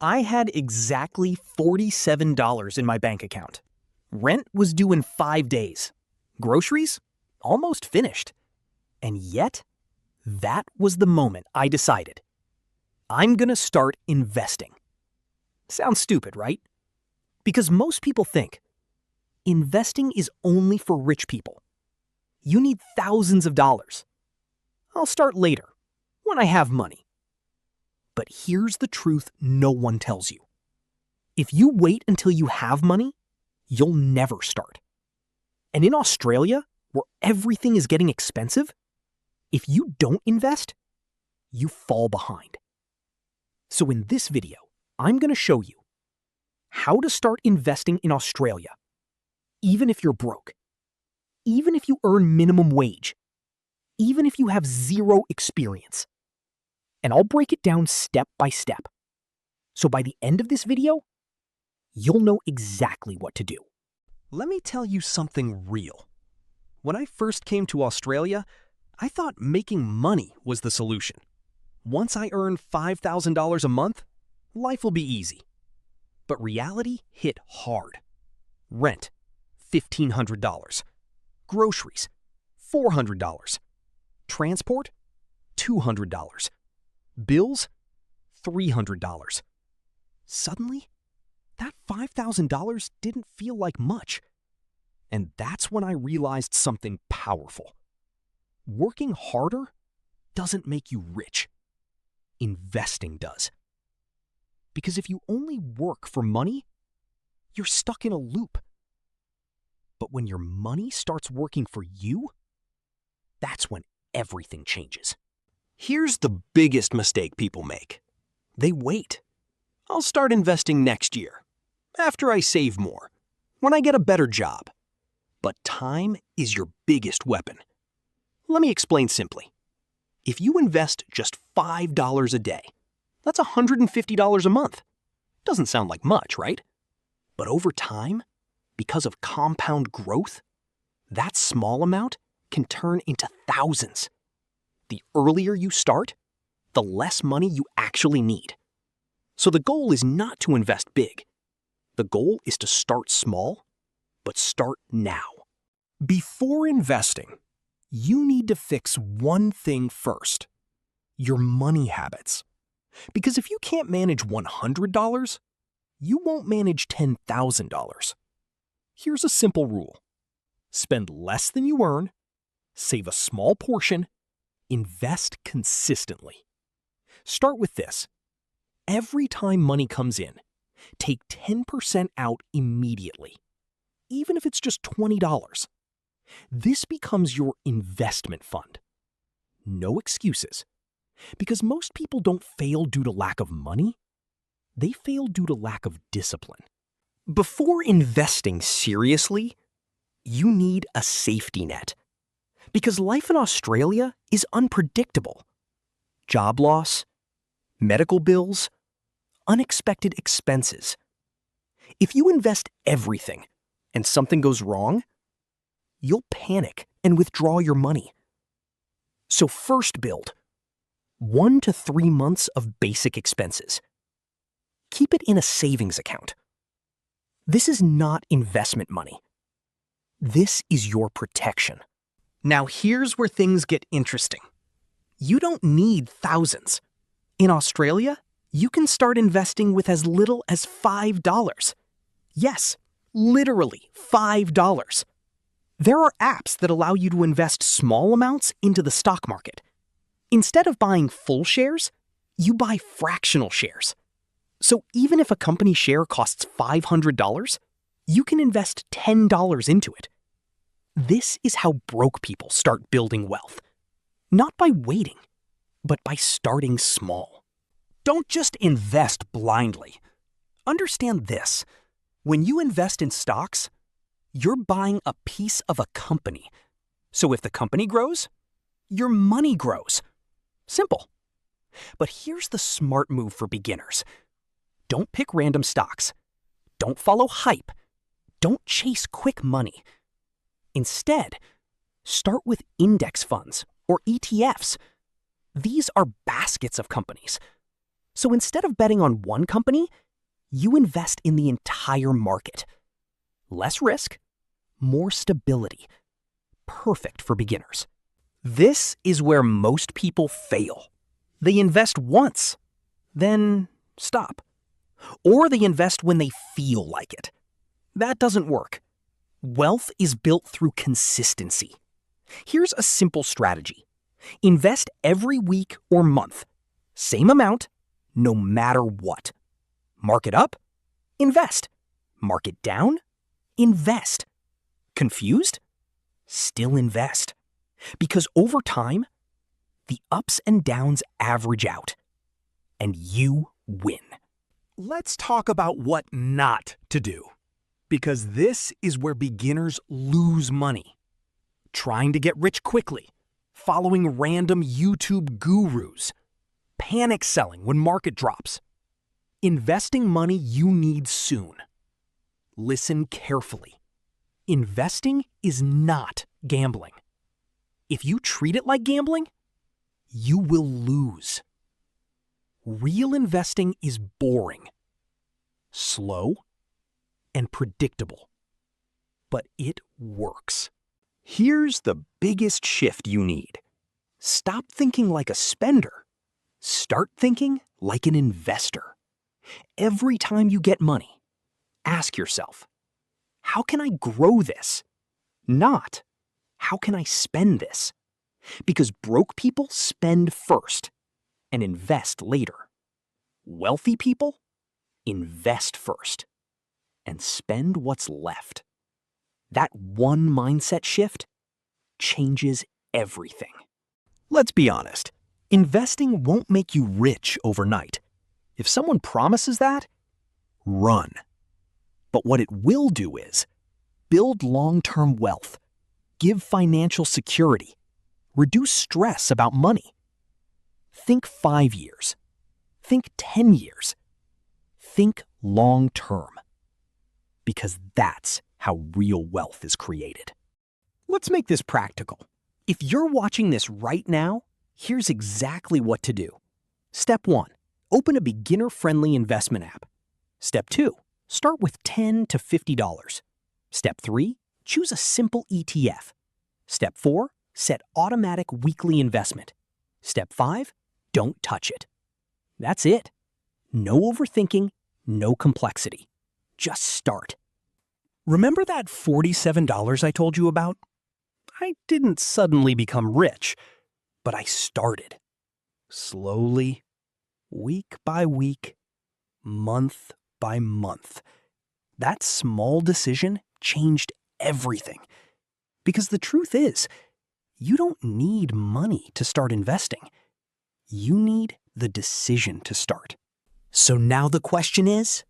I had exactly $47 in my bank account. Rent was due in 5 days. Groceries? Almost finished. And yet, that was the moment I decided. I'm gonna start investing. Sounds stupid, right? Because most people think investing is only for rich people. You need thousands of dollars. I'll start later, when I have money. But here's the truth no one tells you. If you wait until you have money, you'll never start. And in Australia, where everything is getting expensive, if you don't invest, you fall behind. So in this video, I'm going to show you how to start investing in Australia, even if you're broke, even if you earn minimum wage, even if you have zero experience. And I'll break it down step by step. So by the end of this video, you'll know exactly what to do. Let me tell you something real. When I first came to Australia, I thought making money was the solution. Once I earn $5,000 a month, life will be easy. But reality hit hard. Rent, $1,500. Groceries, $400. Transport, $200. Bills, $300. Suddenly, that $5,000 didn't feel like much. And that's when I realized something powerful. Working harder doesn't make you rich. Investing does. Because if you only work for money, you're stuck in a loop. But when your money starts working for you, that's when everything changes. Here's the biggest mistake people make. They wait. I'll start investing next year, after I save more, when I get a better job. But time is your biggest weapon. Let me explain simply. If you invest just $5 a day, that's $150 a month. Doesn't sound like much, right? But over time, because of compound growth, that small amount can turn into thousands. The earlier you start, the less money you actually need. So the goal is not to invest big. The goal is to start small, but start now. Before investing, you need to fix one thing first: your money habits. Because if you can't manage $100, you won't manage $10,000. Here's a simple rule. Spend less than you earn, save a small portion, invest consistently. Start with this. Every time money comes in, take 10% out immediately, even if it's just $20. This becomes your investment fund. No excuses. Because most people don't fail due to lack of money. They fail due to lack of discipline. Before investing seriously, you need a safety net. Because life in Australia is unpredictable. Job loss, medical bills, unexpected expenses. If you invest everything and something goes wrong, you'll panic and withdraw your money. So first build 1 to 3 months of basic expenses. Keep it in a savings account. This is not investment money. This is your protection. Now here's where things get interesting. You don't need thousands. In Australia, you can start investing with as little as $5. Yes, literally $5. There are apps that allow you to invest small amounts into the stock market. Instead of buying full shares, you buy fractional shares. So even if a company share costs $500, you can invest $10 into it. This is how broke people start building wealth. Not by waiting, but by starting small. Don't just invest blindly. Understand this. When you invest in stocks, you're buying a piece of a company. So if the company grows, your money grows. Simple. But here's the smart move for beginners. Don't pick random stocks. Don't follow hype. Don't chase quick money. Instead, start with index funds or ETFs. These are baskets of companies. So instead of betting on one company, you invest in the entire market. Less risk, more stability. Perfect for beginners. This is where most people fail. They invest once, then stop. Or they invest when they feel like it. That doesn't work. Wealth is built through consistency. Here's a simple strategy. Invest every week or month. Same amount, no matter what. Market up? Invest. Market down? Invest. Confused? Still invest. Because over time, the ups and downs average out, and you win. Let's talk about what not to do, because this is where beginners lose money. Trying to get rich quickly, following random YouTube gurus, panic selling when market drops, investing money you need soon. Listen carefully. Investing is not gambling. If you treat it like gambling, you will lose. Real investing is boring, slow, and predictable, but it works. Here's the biggest shift you need. Stop thinking like a spender. Start thinking like an investor. Every time you get money, ask yourself, how can I grow this? Not, how can I spend this? Because broke people spend first and invest later. Wealthy people invest first and spend what's left. That one mindset shift changes everything. Let's be honest, investing won't make you rich overnight. If someone promises that, run. But what it will do is build long-term wealth, give financial security, reduce stress about money. Think 5 years. Think 10 years. Think long-term. Because that's how real wealth is created. Let's make this practical. If you're watching this right now, here's exactly what to do. Step 1, open a beginner-friendly investment app. Step 2, start with $10 to $50. Step 3, choose a simple ETF. Step 4, set automatic weekly investment. Step 5, don't touch it. That's it. No overthinking, no complexity. Just start. Remember that $47 I told you about? I didn't suddenly become rich, but I started. Slowly, week by week, month by month. That small decision changed everything. Because the truth is, you don't need money to start investing. You need the decision to start. So now the question is,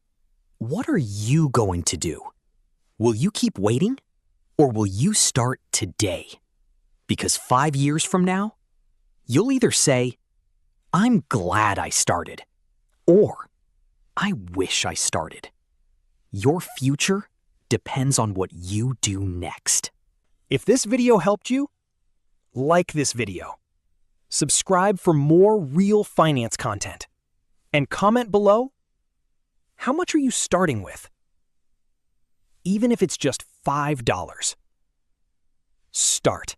what are you going to do? Will you keep waiting, or will you start today? Because 5 years from now, you'll either say, I'm glad I started, or I wish I started. Your future depends on what you do next. If this video helped you, like this video. Subscribe for more real finance content. And comment below, how much are you starting with? Even if it's just $5. Start.